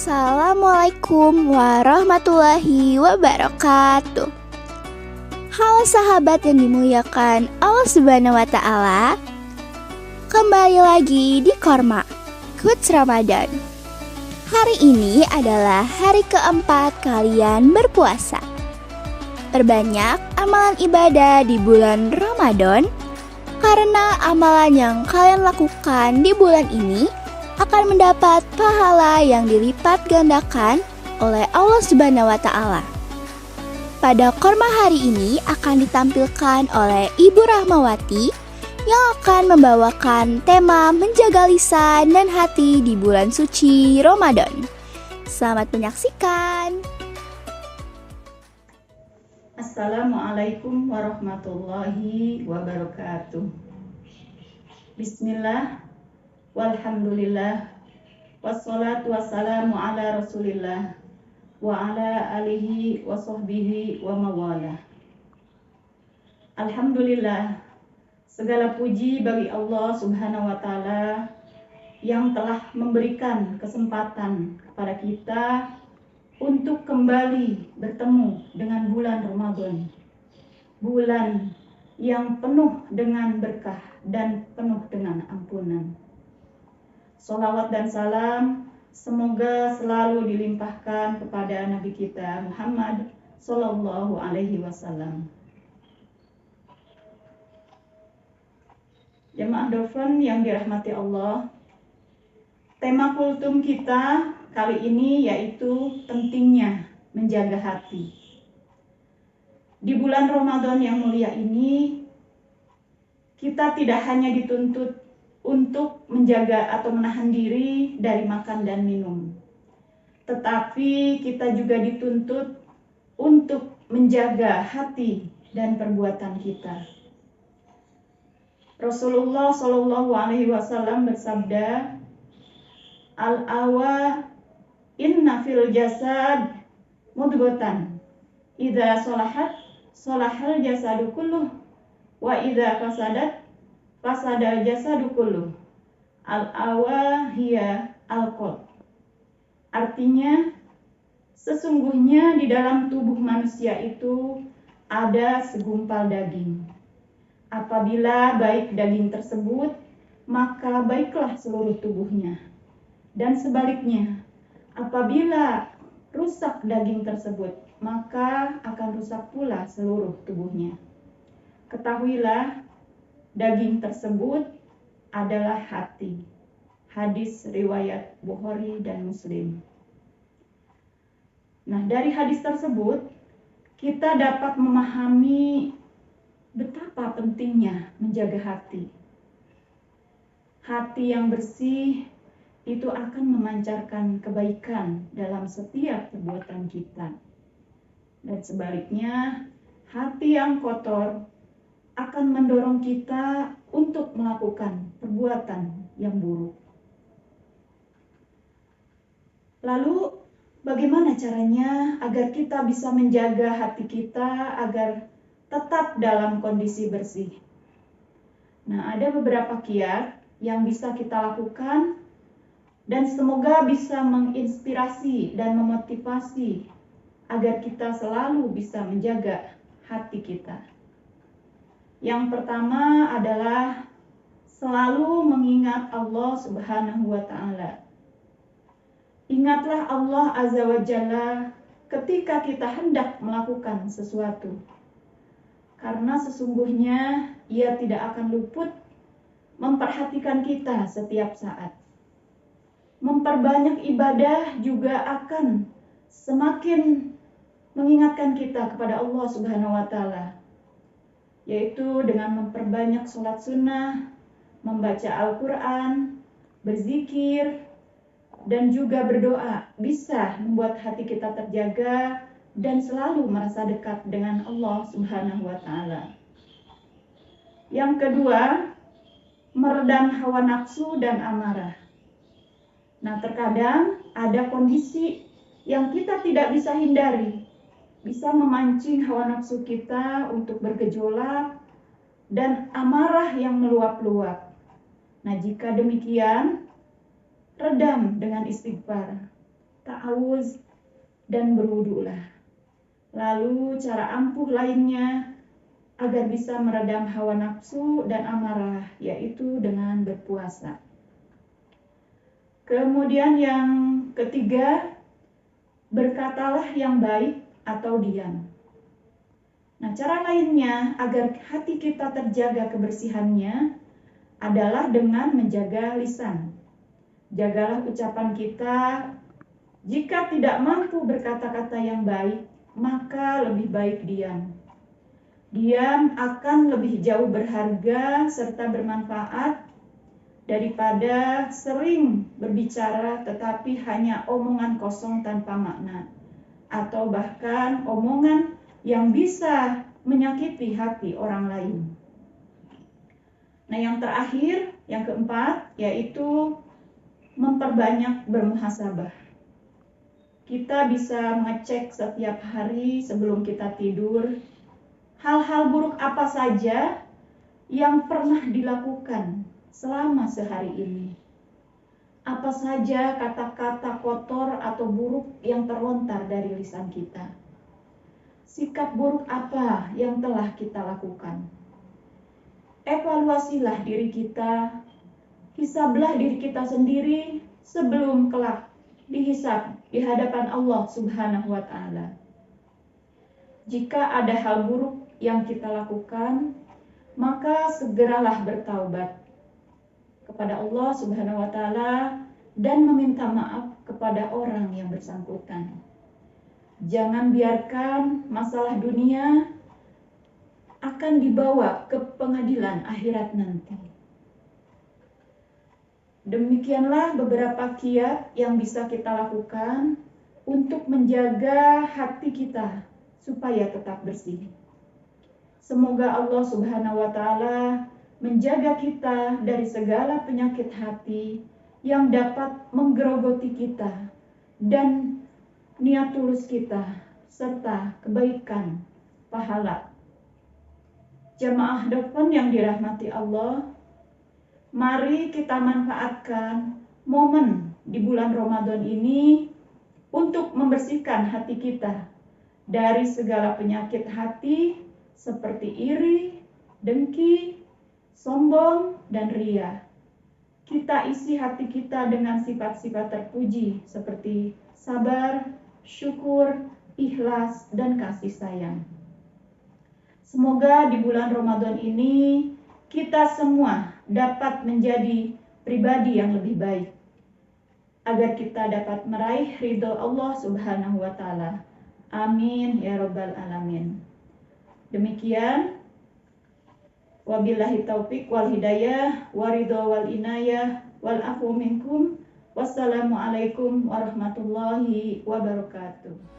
Assalamualaikum warahmatullahi wabarakatuh. Halo sahabat yang dimuliakan Allah Subhanahu wa Ta'ala. Kembali lagi di Korma Quotes Ramadan. Hari ini adalah hari keempat kalian berpuasa. Perbanyak amalan ibadah di bulan Ramadan, karena amalan yang kalian lakukan di bulan ini akan mendapat pahala yang dilipat gandakan oleh Allah Subhanahu wa Ta'ala. Pada Korma hari ini akan ditampilkan oleh Ibu Rahmawati yang akan membawakan tema menjaga lisan dan hati di bulan suci Ramadan. Selamat menyaksikan. Assalamualaikum warahmatullahi wabarakatuh. Bismillah, walhamdulillah, wassalatu wassalamu ala rasulillah, wa ala alihi wa sahbihi wa mawalah. Alhamdulillah, segala puji bagi Allah Subhanahu wa Ta'ala yang telah memberikan kesempatan kepada kita untuk kembali bertemu dengan bulan Ramadan, bulan yang penuh dengan berkah dan penuh dengan ampunan. Sholawat dan salam semoga selalu dilimpahkan kepada Nabi kita Muhammad Sallallahu Alaihi Wasallam. Jemaah Dofen yang dirahmati Allah, tema kultum kita kali ini yaitu pentingnya menjaga hati. Di bulan Ramadan yang mulia ini, kita tidak hanya dituntut untuk menjaga atau menahan diri dari makan dan minum, tetapi kita juga dituntut untuk menjaga hati dan perbuatan kita. Rasulullah Shallallahu Alaihi Wasallam bersabda, Al-awa inna fil jasad mudghatan, idza salahat salahal jasadu kulluh, wa idza fasadat fasadal jasadu kulluh. Al-awa hiya al-qalb. Artinya, sesungguhnya di dalam tubuh manusia itu ada segumpal daging. Apabila baik daging tersebut, maka baiklah seluruh tubuhnya. Dan sebaliknya, apabila rusak daging tersebut, maka akan rusak pula seluruh tubuhnya. Ketahuilah, daging tersebut adalah hati. Hadis riwayat Bukhari dan Muslim. Nah, dari hadis tersebut, kita dapat memahami betapa pentingnya menjaga hati. Hati yang bersih itu akan memancarkan kebaikan dalam setiap perbuatan kita. Dan sebaliknya, hati yang kotor akan mendorong kita untuk melakukan perbuatan yang buruk. Lalu, bagaimana caranya agar kita bisa menjaga hati kita agar tetap dalam kondisi bersih? Nah, ada beberapa kiat yang bisa kita lakukan dan semoga bisa menginspirasi dan memotivasi agar kita selalu bisa menjaga hati kita. Yang pertama adalah selalu mengingat Allah Subhanahu wa Ta'ala. Ingatlah Allah Azza wa Jalla ketika kita hendak melakukan sesuatu. Karena sesungguhnya Ia tidak akan luput memperhatikan kita setiap saat. Memperbanyak ibadah juga akan semakin mengingatkan kita kepada Allah Subhanahu wa Ta'ala, yaitu dengan memperbanyak sholat sunnah, membaca Al-Quran, berzikir, dan juga berdoa bisa membuat hati kita terjaga dan selalu merasa dekat dengan Allah Subhanahu wa Ta'ala. Yang kedua, meredam hawa nafsu dan amarah. Nah, terkadang ada kondisi yang kita tidak bisa hindari, bisa memancing hawa nafsu kita untuk bergejolak dan amarah yang meluap-luap. Nah, jika demikian, redam dengan istighfar. ta'awuz, dan berwudulah. Lalu cara ampuh lainnya agar bisa meredam hawa nafsu dan amarah, yaitu dengan berpuasa. Kemudian yang ketiga, berkatalah yang baik atau diam. Nah, cara lainnya agar hati kita terjaga kebersihannya adalah dengan menjaga lisan. Jagalah ucapan kita. Jika tidak mampu berkata-kata yang baik, maka lebih baik diam. Diam akan lebih jauh berharga serta bermanfaat daripada sering berbicara tetapi hanya omongan kosong tanpa makna, atau bahkan omongan yang bisa menyakiti hati orang lain. Nah, yang terakhir, yang keempat, yaitu memperbanyak bermuhasabah. Kita bisa mengecek setiap hari sebelum kita tidur, hal-hal buruk apa saja yang pernah dilakukan selama sehari ini. Apa saja kata-kata kotor atau buruk yang terlontar dari lisan kita. Sikap buruk apa yang telah kita lakukan. Evaluasilah diri kita, hisablah diri kita sendiri sebelum kelak dihisab di hadapan Allah Subhanahu wa Ta'ala. Jika ada hal buruk yang kita lakukan, maka segeralah bertaubat kepada Allah Subhanahu wa Ta'ala dan meminta maaf kepada orang yang bersangkutan. Jangan biarkan masalah dunia akan dibawa ke pengadilan akhirat nanti. Demikianlah beberapa kiat yang bisa kita lakukan untuk menjaga hati kita supaya tetap bersih. Semoga Allah Subhanahu wa Ta'ala menjaga kita dari segala penyakit hati yang dapat menggerogoti kita dan niat tulus kita serta kebaikan pahala. Jamaah Dofan yang dirahmati Allah, mari kita manfaatkan momen di bulan Ramadan ini untuk membersihkan hati kita dari segala penyakit hati seperti iri, dengki, sombong, dan ria. Kita isi hati kita dengan sifat-sifat terpuji seperti sabar, syukur, ikhlas, dan kasih sayang. Semoga di bulan Ramadan ini kita semua dapat menjadi pribadi yang lebih baik, agar kita dapat meraih ridho Allah Subhanahu wa Ta'ala. Amin ya Rabbal Alamin. Demikian, wabillahi taufik wal hidayah, waridho wal inayah, wal afu minkum. Wassalamualaikum warahmatullahi wabarakatuh.